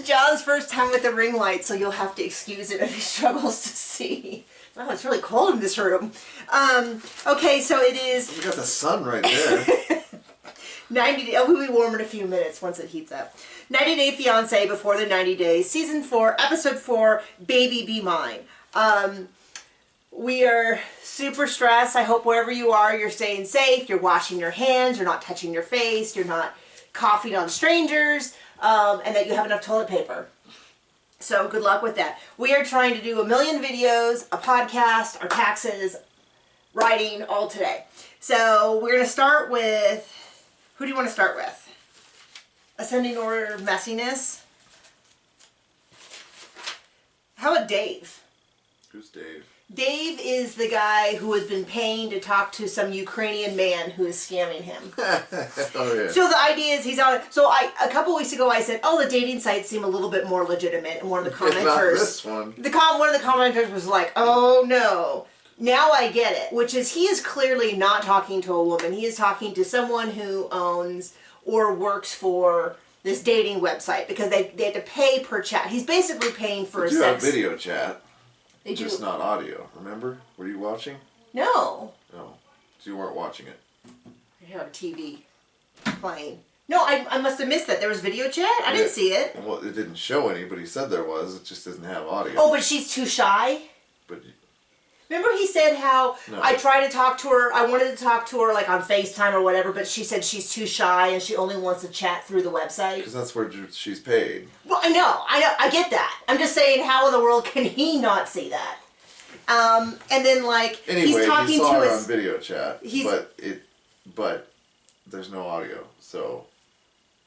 John's first time with the ring light, so you'll have to excuse it if he struggles to see. Oh, it's really cold in this room. Okay, so it is... You got the sun right there. 90 days. It will be warm in a few minutes once it heats up. 90 Day Fiance Before the 90 Days, Season 4, Episode 4, Baby Be Mine. We are super stressed. I hope wherever you are, you're staying safe, you're washing your hands, you're not touching your face, you're not coughing on strangers, and that you have enough toilet paper. So good luck with that. We are trying to do a million videos, a podcast, our taxes, writing, all today. So we're going to start with, who do you want to start with? Ascending order of messiness. How about Dave? Who's Dave? Dave is the guy who has been paying to talk to some Ukrainian man who is scamming him. Oh, yeah. So the idea is he's on. So a couple weeks ago I said, oh, the dating sites seem a little bit more legitimate, and one of the commenters, not this one. One of the commenters was like, oh no. Now I get it, which is he is clearly not talking to a woman. He is talking to someone who owns or works for this dating website because they have to pay per chat. He's basically paying for a sex. You have video chat. They do. Just not audio, remember? Were you watching? No. No. So you weren't watching it. I have a TV playing. No, I must have missed that. There was video chat? I didn't see it. Well, it didn't show any, but he said there was. It just doesn't have audio. Oh, but she's too shy? But Remember he said how no. I tried to talk to her, I wanted to talk to her like on FaceTime or whatever, but she said she's too shy and she only wants to chat through the website? Because that's where she's paid. Well, I know, I get that. I'm just saying, how in the world can he not see that? And then like, anyway, he's talking he saw to her his... on video chat, but there's no audio, so...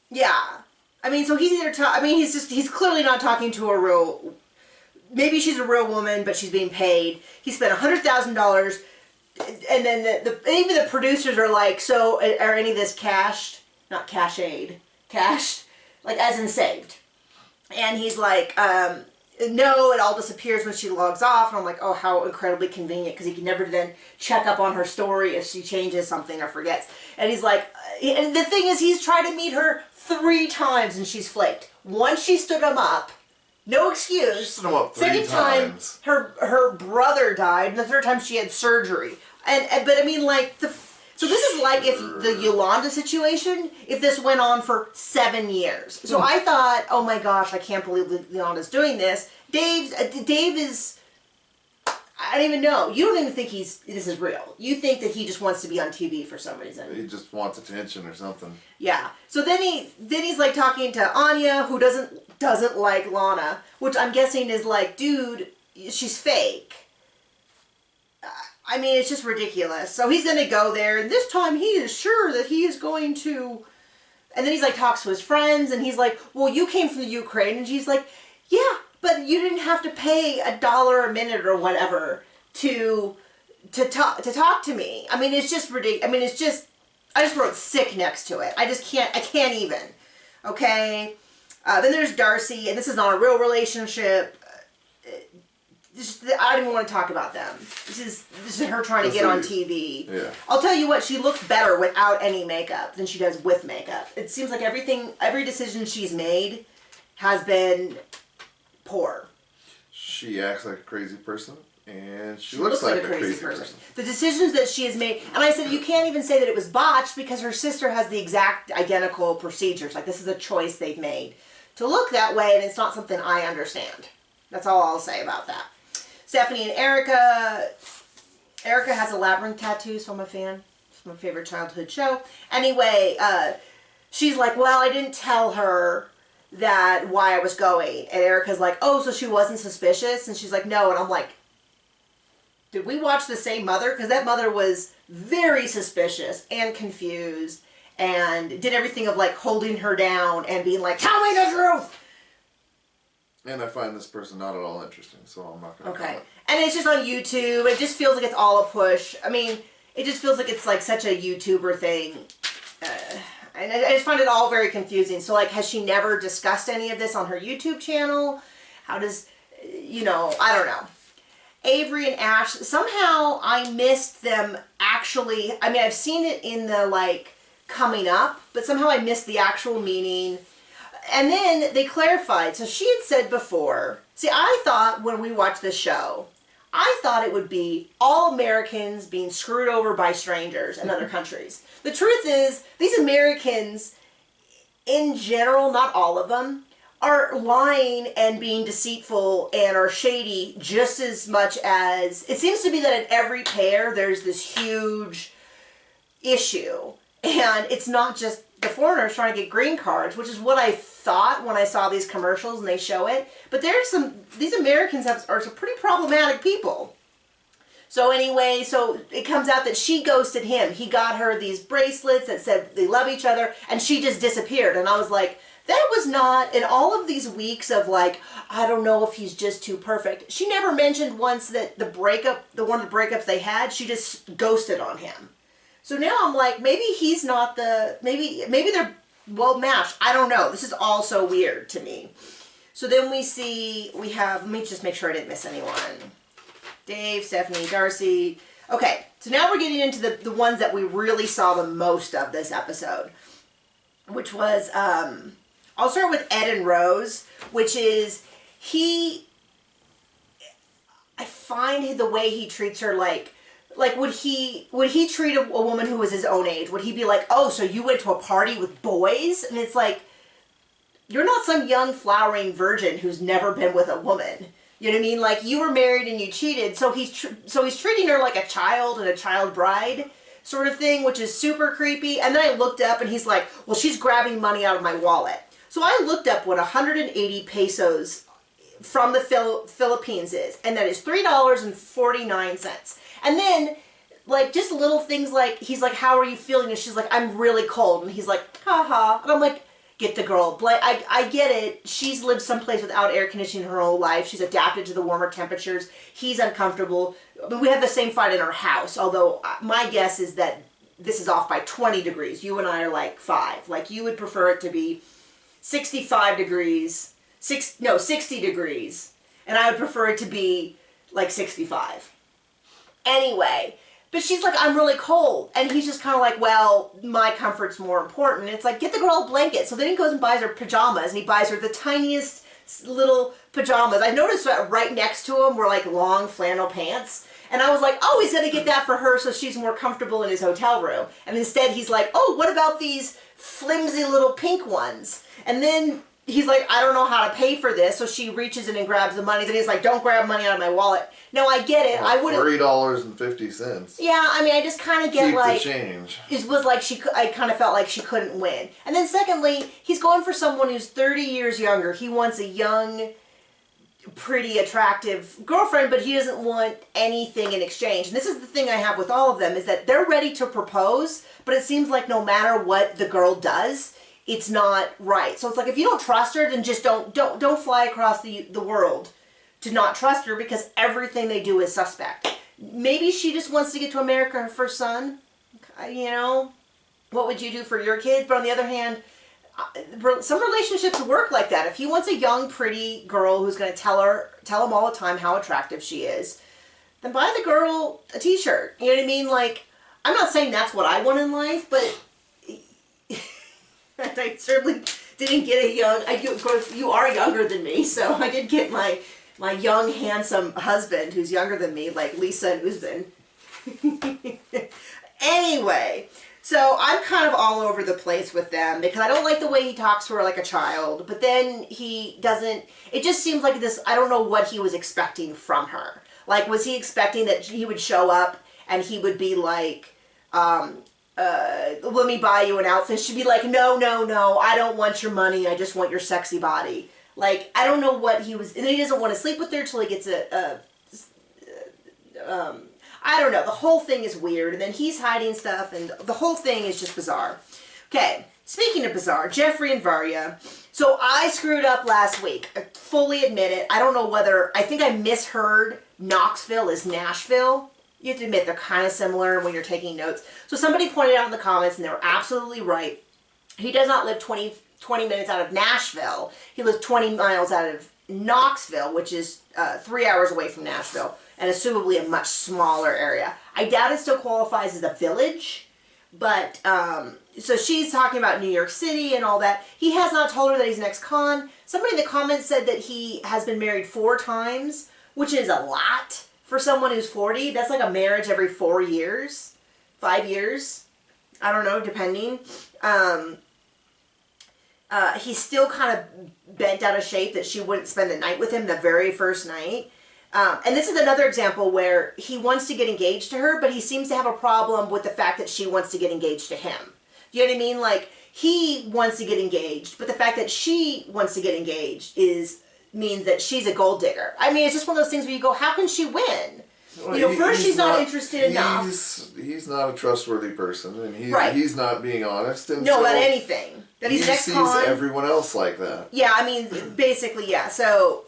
Yeah. I mean, so he's either he's clearly not talking to a real... Maybe she's a real woman, but she's being paid. He spent $100,000, and then even the producers are like, so are any of this cashed? Not cash-aid. Cashed? Like, as in saved. And he's like, no, it all disappears when she logs off. And I'm like, oh, how incredibly convenient, because he can never then check up on her story if she changes something or forgets. And he's like, and the thing is, he's tried to meet her 3 times, and she's flaked. Once she stood him up, no excuse. Stood him up 3 Second times. time, her brother died, and the third time she had surgery. But I mean, like, so this is like if the Yolanda situation, if this went on for 7 years. So I thought, oh my gosh, I can't believe Yolanda's doing this. Dave is, I don't even know. You don't even think this is real. You think that he just wants to be on TV for some reason. He just wants attention or something. Yeah. So then he's like talking to Anya, who doesn't like Lana, which I'm guessing is like, dude, she's fake. I mean, it's just ridiculous. So he's going to go there, and this time he is sure that he is going to... And then he's like, talks to his friends, and he's like, well, you came from the Ukraine. And she's like, yeah, but you didn't have to pay $1 a minute or whatever to talk to me. I mean, it's just ridiculous. I mean, it's just... I just wrote sick next to it. I can't even. Okay? Then there's Darcy, and this is not a real relationship. I don't even want to talk about them. This is her trying to get on TV. Yeah. I'll tell you what, she looks better without any makeup than she does with makeup. It seems like every decision she's made has been poor. She acts like a crazy person, and she looks like a crazy person. The decisions that she has made, and I said you can't even say that it was botched because her sister has the exact identical procedures. Like, this is a choice they've made to look that way, and it's not something I understand. That's all I'll say about that. Stephanie and Erica. Erica has a labyrinth tattoo, so I'm a fan. It's my favorite childhood show. Anyway, she's like, well, I didn't tell her why I was going. And Erica's like, oh, so she wasn't suspicious? And she's like, no. And I'm like, did we watch the same mother? Because that mother was very suspicious and confused and did everything of like holding her down and being like, tell me the truth. And I find this person not at all interesting, so I'm not going to comment. And it's just on YouTube. It just feels like it's all a push. I mean, it just feels like it's like such a YouTuber thing. And I just find it all very confusing. So like, has she never discussed any of this on her YouTube channel? How does, I don't know. Avery and Ash, somehow I missed them actually. I mean, I've seen it in the like coming up, but somehow I missed the actual meaning. And then they clarified. So she had said before, see, I thought when we watched this show, I thought it would be all Americans being screwed over by strangers in other countries. The truth is, these Americans, in general, not all of them, are lying and being deceitful and are shady just as much as... It seems to be that in every pair, there's this huge issue. And it's not just the foreigners trying to get green cards, which is what I thought when I saw these commercials and they show it. But these Americans are some pretty problematic people. So anyway, so it comes out that she ghosted him. He got her these bracelets that said they love each other, and she just disappeared. And I was like, that was not, in all of these weeks of like, I don't know if he's just too perfect. She never mentioned once that one of the breakups they had, she just ghosted on him. So now I'm like, maybe he's not maybe they're well matched. I don't know. This is all so weird to me. So then we have, let me just make sure I didn't miss anyone. Dave, Stephanie, Darcy. Okay, so now we're getting into the ones that we really saw the most of this episode, which was, I'll start with Ed and Rose, which is, I find the way he treats her like would he treat a woman who was his own age? Would he be like, oh, so you went to a party with boys? And it's like, you're not some young flowering virgin who's never been with a woman. You know what I mean? Like, you were married and you cheated, so he's treating her like a child and a child bride sort of thing, which is super creepy. And then I looked up and he's like, well, she's grabbing money out of my wallet. So I looked up what 180 pesos from the Philippines is, and that is $3.49. And then, like, just little things like, he's like, how are you feeling? And she's like, I'm really cold. And he's like, haha. And I'm like, get the girl. I get it. She's lived someplace without air conditioning her whole life. She's adapted to the warmer temperatures. He's uncomfortable. But we have the same fight in our house, although my guess is that this is off by 20 degrees. You and I are like 5. Like, you would prefer it to be 65 degrees, 60 degrees. And I would prefer it to be like 65. Anyway, but she's like, I'm really cold. And he's just kind of like, well, my comfort's more important. And it's like, get the girl a blanket. So then he goes and buys her pajamas, and he buys her the tiniest little pajamas. I noticed that right next to him were like long flannel pants. And I was like, oh, he's going to get that for her so she's more comfortable in his hotel room. And instead he's like, oh, what about these flimsy little pink ones? And then he's like, I don't know how to pay for this. So she reaches in and grabs the money. And he's like, don't grab money out of my wallet. No, I get it. I would have $30.50. Yeah, I mean, I just kind of get keep like the change. It was like I kind of felt like she couldn't win. And then secondly, he's going for someone who's 30 years younger. He wants a young, pretty, attractive girlfriend, but he doesn't want anything in exchange. And this is the thing I have with all of them, is that they're ready to propose, but it seems like no matter what the girl does, it's not right. So it's like, if you don't trust her, then just don't fly across the world to not trust her, because everything they do is suspect. Maybe she just wants to get to America for her son. You know, what would you do for your kids? But on the other hand, some relationships work like that. If he wants a young, pretty girl who's going to tell him all the time how attractive she is, then buy the girl a t-shirt. You know what I mean? Like, I'm not saying that's what I want in life, but I certainly didn't get a young... Of course, you are younger than me, so I did get my young, handsome husband who's younger than me, like Lisa and Usman. Anyway, so I'm kind of all over the place with them because I don't like the way he talks to her like a child, but then he doesn't... It just seems like this... I don't know what he was expecting from her. Like, was he expecting that he would show up and he would be like... let me buy you an outfit. She'd be like, no, I don't want your money. I just want your sexy body. Like, I don't know what he was, and he doesn't want to sleep with her till he gets I don't know. The whole thing is weird, and then he's hiding stuff, and the whole thing is just bizarre. Okay, speaking of bizarre, Jeffrey and Varya. So I screwed up last week. I fully admit it. I don't know whether, I think I misheard Knoxville is Nashville. You have to admit, they're kind of similar when you're taking notes. So somebody pointed out in the comments, and they were absolutely right. He does not live 20 minutes out of Nashville. He lives 20 miles out of Knoxville, which is 3 hours away from Nashville, and assumably a much smaller area. I doubt it still qualifies as a village, but so she's talking about New York City and all that. He has not told her that he's an ex-con. Somebody in the comments said that he has been married 4 times, which is a lot for someone who's 40. That's like a marriage every 4 years, 5 years. I don't know, depending. He's still kind of bent out of shape that she wouldn't spend the night with him the very first night. And this is another example where he wants to get engaged to her, but he seems to have a problem with the fact that she wants to get engaged to him. Do you know what I mean? Like, he wants to get engaged, but the fact that she wants to get engaged means that she's a gold digger. I mean, it's just one of those things where you go, how can she win? Well, first she's not interested enough. He's not a trustworthy person, and he's not being honest. And no, about anything. That he's an ex-con. He sees everyone else like that. Yeah, I mean, basically, yeah. So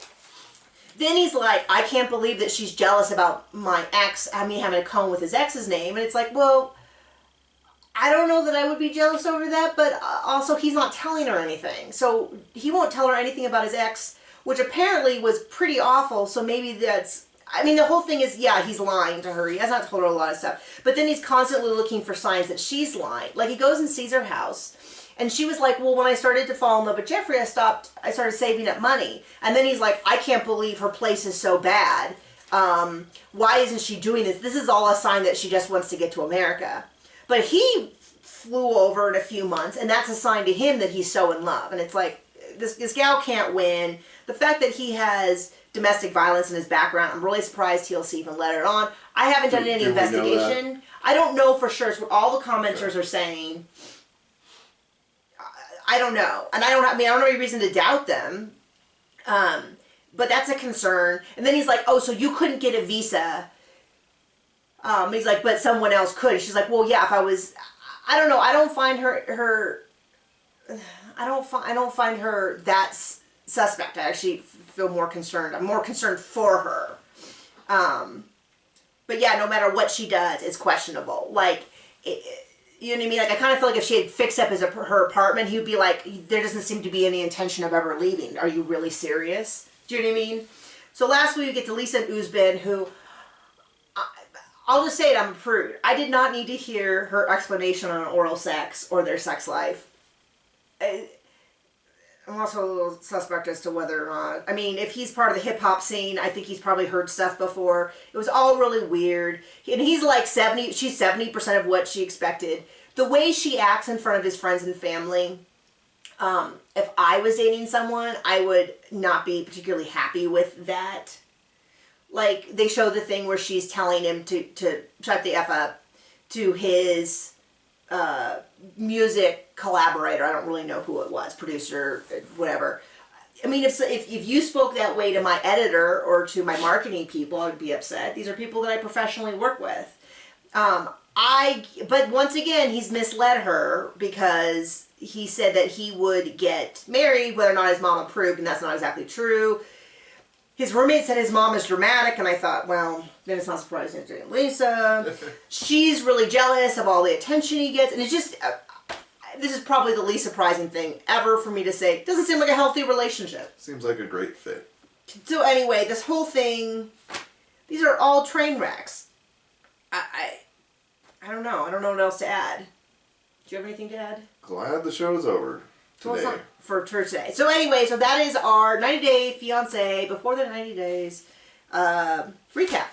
then he's like, I can't believe that she's jealous about my ex, me having a con with his ex's name. And it's like, well, I don't know that I would be jealous over that, but also he's not telling her anything. So he won't tell her anything about his ex, which apparently was pretty awful. So maybe that's, I mean, the whole thing is, yeah, he's lying to her. He has not told her a lot of stuff. But then he's constantly looking for signs that she's lying. Like, he goes and sees her house, and she was like, well, when I started to fall in love with Jeffrey, I started saving up money. And then he's like, I can't believe her place is so bad. Why isn't she doing this? This is all a sign that she just wants to get to America. But he flew over in a few months, and that's a sign to him that he's so in love. And it's like, this gal can't win. The fact that he has domestic violence in his background, I'm really surprised TLC even let it on. I haven't done any investigation. I don't know for sure. It's what all the commenters are saying. I don't know. And I don't have any reason to doubt them. But that's a concern. And then he's like, oh, so you couldn't get a visa. He's like, but someone else could. She's like, well, yeah, if I was, I don't know. I don't find her that suspect. I actually feel more concerned. I'm more concerned for her. But yeah, no matter what she does, it's questionable. Like, you know what I mean? Like, I kind of feel like if she had fixed up her apartment, he would be like, there doesn't seem to be any intention of ever leaving. Are you really serious? Do you know what I mean? So last week we get to Lisa and Uzbin, who, I'll just say it, I'm a prude. I did not need to hear her explanation on oral sex or their sex life. I'm also a little suspect as to whether or not, I mean, if he's part of the hip-hop scene, I think he's probably heard stuff before. It was all really weird. And he's like she's 70% of what she expected. The way she acts in front of his friends and family, if I was dating someone, I would not be particularly happy with that. Like, they show the thing where she's telling him to shut the F up to his music collaborator. I don't really know who it was, producer, whatever. I mean, if you spoke that way to my editor or to my marketing people, I would be upset. These are people that I professionally work with. But once again, he's misled her because he said that he would get married whether or not his mom approved, and that's not exactly true. His roommate said his mom is dramatic, and I thought, well, then it's not surprising it's dating Lisa. She's really jealous of all the attention he gets, and it's just, this is probably the least surprising thing ever for me to say. Doesn't seem like a healthy relationship. Seems like a great fit. So anyway, this whole thing, these are all train wrecks. I don't know. I don't know what else to add. Do you have anything to add? Glad the show's over today. Well, for today. So anyway, so that is our 90-day fiance before the 90 days recap.